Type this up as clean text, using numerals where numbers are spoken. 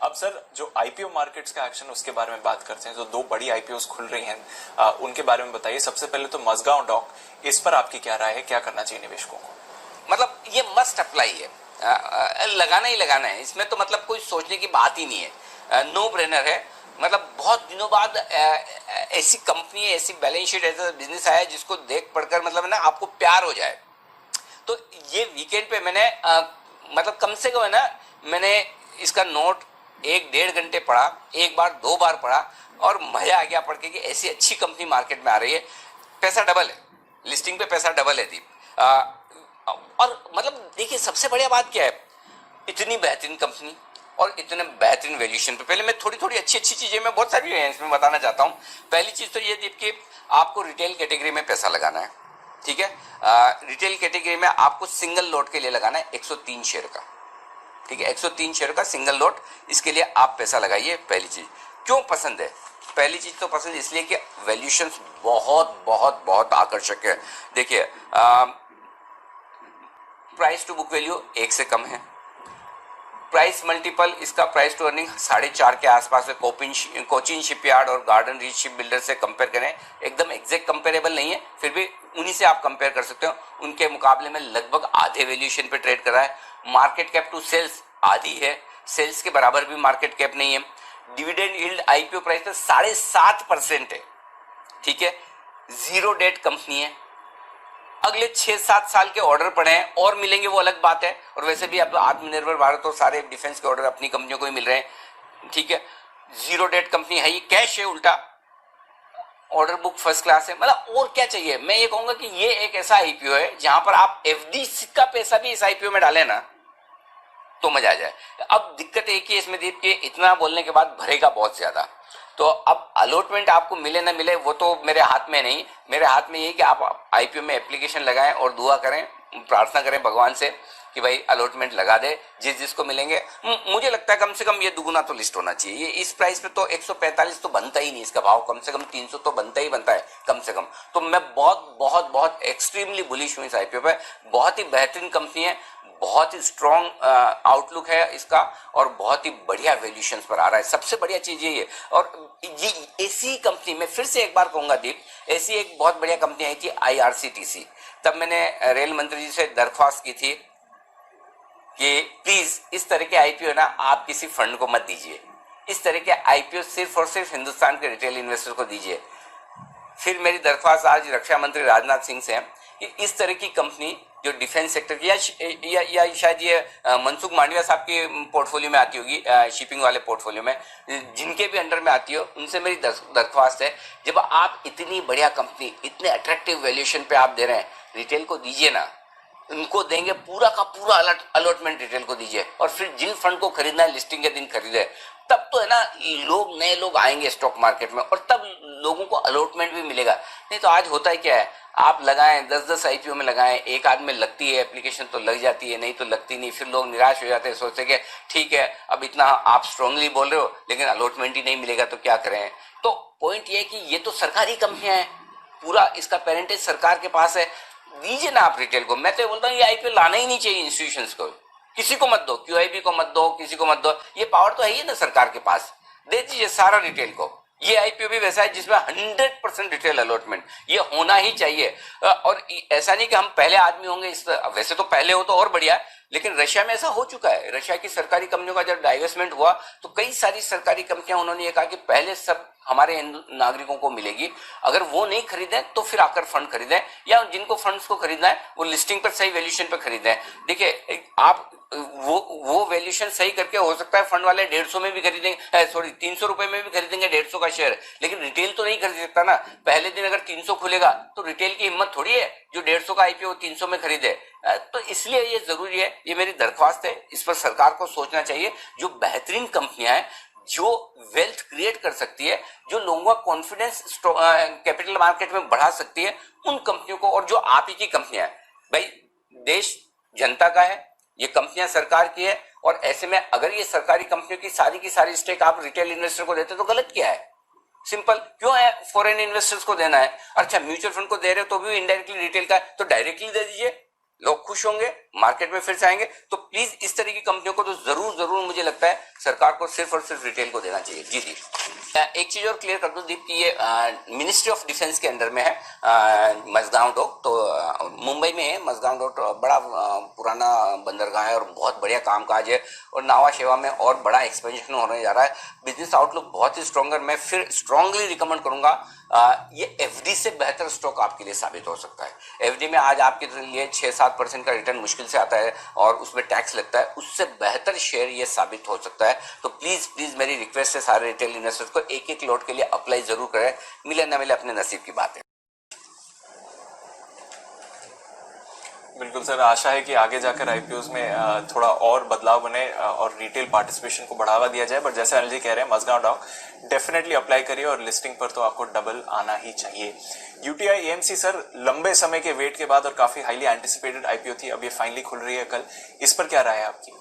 अब सर जो IPO markets का एक्शन उसके बारे में बात करते हैं, जो दो बड़ी आईपीओ खुल रही हैं उनके बारे में बताइए। सबसे पहले तो मझगांव डॉक, इस पर आपकी क्या राय है, क्या करना चाहिए निवेशकों को? मतलब ये मस्ट अप्लाई है, लगाना ही लगाना है, इसमें तो मतलब कोई सोचने की बात ही नहीं है, नो ब्रेनर है। मतलब बहुत दिनों बाद ऐसी कंपनी, ऐसी बैलेंस शीट, ऐसा बिजनेस आया जिसको देख पढ़कर मतलब ना आपको प्यार हो जाए। तो ये वीकेंड पे मैंने मतलब कम से कम है ना, मैंने इसका नोट 1-1.5 घंटे पढ़ा, एक बार 2 बार पढ़ा, और मजा आ गया पढ़ के कि ऐसी अच्छी कंपनी मार्केट में आ रही है। पैसा डबल है, लिस्टिंग पे पैसा डबल है दीप। और मतलब देखिए सबसे बढ़िया बात क्या है, इतनी बेहतरीन कंपनी और इतने बेहतरीन वैल्यूएशन पे। पहले मैं थोड़ी थोड़ी अच्छी अच्छी चीजें, मैं बहुत सारी है इसमें बताना चाहता हूँ। पहली चीज तो ये दीप कि आपको रिटेल कैटेगरी में पैसा लगाना है, ठीक है। रिटेल कैटेगरी में आपको सिंगल लॉट के लिए लगाना है 103 शेयर का, ठीक है। 103 शेयर का सिंगल लॉट, इसके लिए आप पैसा लगाइए। पहली चीज क्यों पसंद है? पहली चीज तो पसंद इसलिए कि वैल्यूएशन बहुत बहुत बहुत आकर्षक है। देखिए प्राइस टू बुक वैल्यू 1 से कम है। प्राइस मल्टीपल इसका प्राइस टू अर्निंग 4.5 के आसपास है। कोचिन शिपयार्ड और गार्डन रीच शिप बिल्डर से कंपेयर करें, एकदम एग्जैक्ट कंपेरेबल नहीं है, फिर भी उन्हीं से आप कंपेयर कर सकते हो। उनके मुकाबले में लगभग आधे वैल्यूएशन पे ट्रेड कर रहा है। मार्केट कैप टू सेल्स आधी है, सेल्स के बराबर भी मार्केट कैप नहीं है। डिविडेंड यील्ड आईपीओ प्राइस पे 7.5% है, ठीक है। जीरो डेट कंपनी है। अगले 6-7 साल के ऑर्डर पड़े हैं और मिलेंगे वो अलग बात है, और वैसे भी अब आत्मनिर्भर भारत और सारे डिफेंस के ऑर्डर अपनी कंपनियों को ही मिल रहे हैं, ठीक है। जीरो डेट कंपनी है, ये कैश है, उल्टा ऑर्डर बुक फर्स्ट क्लास है। मतलब और क्या चाहिए? मैं ये कहूंगा कि ये एक ऐसा आईपीओ है जहां पर आप एफडी का पैसा भी इस आईपीओ में डालें ना तो मजा आ जाए। अब दिक्कत एक ही इसमें दीप के इतना बोलने के बाद भरेगा बहुत ज्यादा। तो अब अलॉटमेंट आपको मिले ना मिले वो तो मेरे हाथ में नहीं, मेरे हाथ में ये कि आप आईपीओ में एप्लीकेशन लगाएं और दुआ करें, प्रार्थना करें भगवान से कि भाई अलॉटमेंट लगा दे जिस जिसको मिलेंगे। मुझे लगता है कम से कम ये दुगुना तो लिस्ट होना चाहिए। ये इस प्राइस पे तो 145 तो बनता ही नहीं, इसका भाव कम से कम 300 तो बनता ही बनता है कम से कम। तो मैं बहुत बहुत बहुत एक्सट्रीमली बुलिश हूँ इस आईपीओ पे। बहुत ही बेहतरीन कंपनी है, बहुत ही स्ट्रॉन्ग आउटलुक है इसका, और बहुत ही बढ़िया वैल्यूएशंस पर आ रहा है। सबसे बढ़िया चीज ये है। और ये ऐसी कंपनी, मैं फिर से एक बार कहूंगा दीप, ऐसी एक बहुत बढ़िया कंपनी आई थी आईआरसीटीसी। तब मैंने रेल मंत्री जी से दरख्वास्त की थी कि प्लीज इस तरह के आईपीओ ना आप किसी फंड को मत दीजिए, इस तरह के आईपीओ सिर्फ और सिर्फ हिंदुस्तान के रिटेल इन्वेस्टर को दीजिए। फिर मेरी दरख्वास्त आज रक्षा मंत्री राजनाथ सिंह से है कि इस तरह की कंपनी जो डिफेंस सेक्टर की या शायद ये मनसुख मांडविया साहब के पोर्टफोलियो में आती होगी, शिपिंग वाले पोर्टफोलियो में, जिनके भी अंडर में आती हो, उनसे मेरी दरख्वास्त है जब आप इतनी बढ़िया कंपनी इतने अट्रैक्टिव वैल्यूएशन पे आप दे रहे हैं, रिटेल को दीजिए ना। उनको देंगे पूरा का पूरा अलॉटमेंट रिटेल को दीजिए, और फिर जिन फंड को खरीदना है लिस्टिंग के दिन खरीदे। तब तो है ना लोग, नए लोग आएंगे स्टॉक मार्केट में, और तब लोगों को अलॉटमेंट भी मिलेगा। नहीं तो आज होता है क्या है, आप लगाएं 10-10 आईपीओ में लगाएं, एक आध में लगती है एप्लीकेशन तो लग जाती है, नहीं तो लगती नहीं। फिर लोग निराश हो जाते हैं, सोचते हैं कि ठीक है अब इतना आप स्ट्रांगली बोल रहे हो लेकिन अलॉटमेंट ही नहीं मिलेगा तो क्या करें। तो पॉइंट ये है कि ये तो सरकारी कंपनियां हैं, पूरा इसका पेरेंटेज सरकार के पास है, दीजिए ना आप रिटेल को। मैं तो बोलता हूँ ये आईपीओ लाना ही नहीं चाहिए इंस्टीट्यूशंस को, किसी को मत दो, क्यूआईबी को मत दो, किसी को मत दो। ये पावर तो है ही ना सरकार के पास, दे दीजिए सारा रिटेल को। ये आईपीओ भी वैसा है जिसमें 100% रिटेल अलॉटमेंट ये होना ही चाहिए। और ऐसा नहीं कि हम पहले आदमी होंगे इस, वैसे तो पहले हो तो और बढ़िया, लेकिन रशिया में ऐसा हो चुका है। रशिया की सरकारी कंपनियों का जब डाइवेस्टमेंट हुआ तो कई सारी सरकारी कंपनियां उन्होंने ये कहा कि पहले सब हमारे हिंदू नागरिकों को मिलेगी, अगर वो नहीं खरीदें तो फिर आकर फंड खरीदें, या जिनको फंड्स को खरीदना है वो लिस्टिंग पर सही वैल्यूएशन पर खरीदें। देखिए आप वो वैल्यूएशन सही करके, हो सकता है फंड वाले 150 में भी खरीदेंगे, सॉरी 300 रुपए में भी खरीदेंगे 150 का शेयर, लेकिन रिटेल तो नहीं खरीद सकता ना। पहले दिन अगर 300 खुलेगा तो रिटेल की हिम्मत थोड़ी है जो 150 का आईपीओ 300 में खरीदे। तो इसलिए ये जरूरी है, ये मेरी दरख्वास्त है, इस पर सरकार को सोचना चाहिए। जो बेहतरीन कंपनियां हैं, जो वेल्थ क्रिएट कर सकती है, जो लोगों का कॉन्फिडेंस कैपिटल मार्केट में बढ़ा सकती है, उन कंपनियों को, और जो आप ही की कंपनियां हैं भाई, देश जनता का है, ये कंपनियां सरकार की है, और ऐसे में अगर ये सरकारी कंपनियों की सारी स्टेक आप रिटेल इन्वेस्टर को देते तो गलत क्या है? सिंपल, क्यों है फॉरेन इन्वेस्टर्स को देना है? अच्छा म्यूचुअल फंड को दे रहे हो तो भी इनडायरेक्टली रिटेल का है, तो डायरेक्टली दे दीजिए। लोग खुश होंगे, मार्केट में फिर से आएंगे। तो प्लीज इस तरह की कंपनियों को तो जरूर मुझे लगता है सरकार को सिर्फ और सिर्फ रिटेल को देना चाहिए। जी दीप, एक चीज और क्लियर कर दूं दीप कि ये मिनिस्ट्री ऑफ डिफेंस के अंडर में है मझगांव डॉक। तो मुंबई में है मझगांव डॉक, बड़ा पुराना बंदरगाह है और बहुत बढ़िया कामकाज है और नावा शेवा में और बड़ा एक्सपेंशन होने जा रहा है। बिजनेस आउटलुक बहुत ही स्ट्रॉन्गर। मैं फिर स्ट्रांगली रिकमेंड करूंगा, ये एफडी से बेहतर स्टॉक आपके लिए साबित हो सकता है। एफडी में आज आपके लिए 6-7% का रिटर्न मुश्किल से आता है और उसमें टैक्स लगता है, उससे बेहतर शेयर ये साबित हो सकता है। तो प्लीज मेरी रिक्वेस्ट है सारे रिटेल इन्वेस्टर्स को एक लॉट के लिए अप्लाई जरूर करें, मिले ना मिले अपने नसीब की बात है। बिल्कुल सर, आशा है कि आगे जाकर आईपीओज में थोड़ा और बदलाव बने और रिटेल पार्टिसिपेशन को बढ़ावा दिया जाए। बट जैसे अनिल जी कह रहे हैं, मझगांव डॉक डेफिनेटली अप्लाई करिए और लिस्टिंग पर तो आपको डबल आना ही चाहिए। यूटीआई एएमसी सर, लंबे समय के वेट के बाद और काफी हाईली एंटिसिपेटेड आईपीओ थी, अब ये फाइनली खुल रही है कल, इस पर क्या राय है आपकी?